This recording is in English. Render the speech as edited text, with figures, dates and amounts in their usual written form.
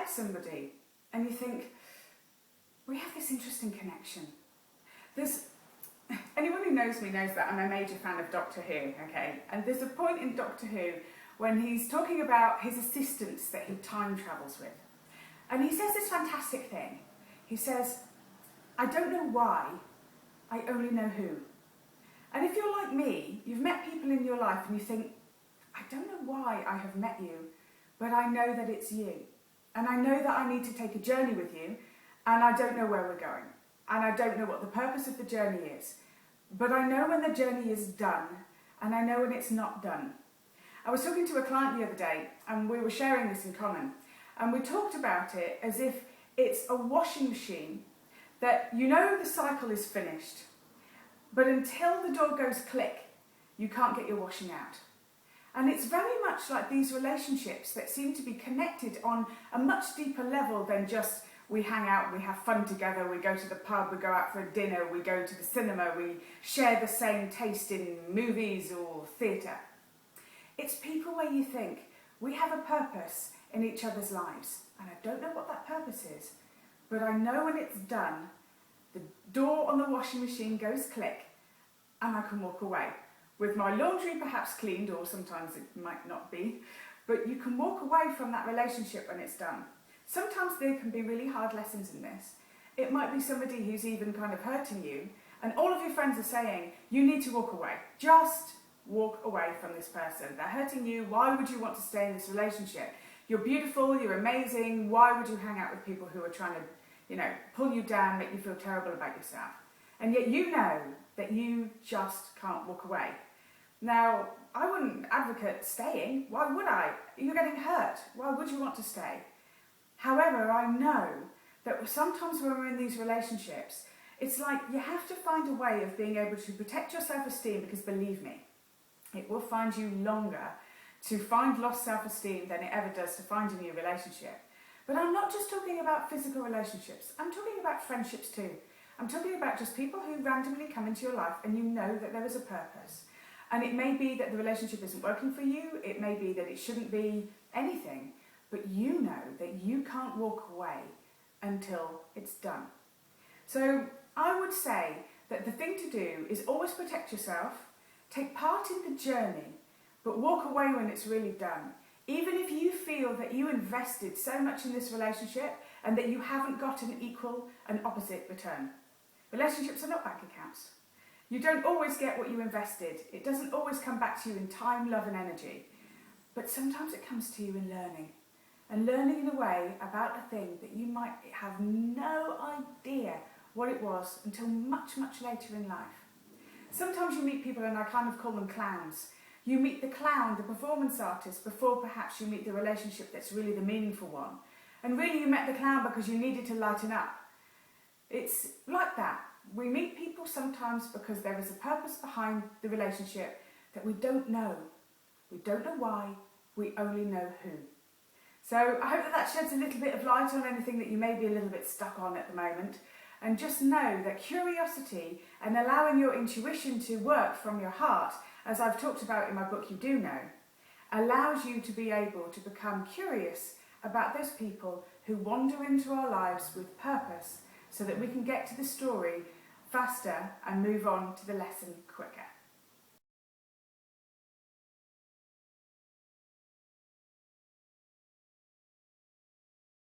met somebody and you think, we have this interesting connection. Anyone who knows me knows that I'm a major fan of Doctor Who, okay? And there's a point in Doctor Who when he's talking about his assistants that he time travels with. And he says this fantastic thing. He says, I don't know why, I only know who. And if you're like me, you've met people in your life and you think, I don't know why I have met you, but I know that it's you. And I know that I need to take a journey with you, and I don't know where we're going. And I don't know what the purpose of the journey is. But I know when the journey is done, and I know when it's not done. I was talking to a client the other day, and we were sharing this in common. And we talked about it as if it's a washing machine that you know the cycle is finished, but until the door goes click, you can't get your washing out. And it's very much like these relationships that seem to be connected on a much deeper level than just we hang out, we have fun together, we go to the pub, we go out for a dinner, we go to the cinema, we share the same taste in movies or theatre. It's people where you think, we have a purpose in each other's lives, and I don't know what that purpose is, but I know when it's done, the door on the washing machine goes click, and I can walk away. With my laundry perhaps cleaned, or sometimes it might not be, but you can walk away from that relationship when it's done. Sometimes there can be really hard lessons in this. It might be somebody who's even kind of hurting you, and all of your friends are saying, you need to walk away. Just walk away from this person. They're hurting you. Why would you want to stay in this relationship? You're beautiful, you're amazing. Why would you hang out with people who are trying to, pull you down, make you feel terrible about yourself? And yet you know that you just can't walk away. Now, I wouldn't advocate staying. Why would I? You're getting hurt. Why would you want to stay? However, I know that sometimes when we're in these relationships, it's like you have to find a way of being able to protect your self-esteem, because believe me, it will find you longer to find lost self-esteem than it ever does to find a new relationship. But I'm not just talking about physical relationships. I'm talking about friendships too. I'm talking about just people who randomly come into your life and you know that there is a purpose. And it may be that the relationship isn't working for you. It may be that it shouldn't be anything. But you know that you can't walk away until it's done. So I would say that the thing to do is always protect yourself, take part in the journey, but walk away when it's really done. Even if you feel that you invested so much in this relationship and that you haven't got an equal and opposite return. Relationships are not bank accounts. You don't always get what you invested. It doesn't always come back to you in time, love and energy. But sometimes it comes to you in learning. And learning in a way about a thing that you might have no idea what it was until much, much later in life. Sometimes you meet people, and I kind of call them clowns. You meet the clown, the performance artist, before perhaps you meet the relationship that's really the meaningful one. And really you met the clown because you needed to lighten up. It's like that. We meet people sometimes because there is a purpose behind the relationship that we don't know. We don't know why, we only know who. So I hope that sheds a little bit of light on anything that you may be a little bit stuck on at the moment. And just know that curiosity and allowing your intuition to work from your heart, as I've talked about in my book You Do Know, allows you to be able to become curious about those people who wander into our lives with purpose, so that we can get to the story faster and move on to the lesson quicker.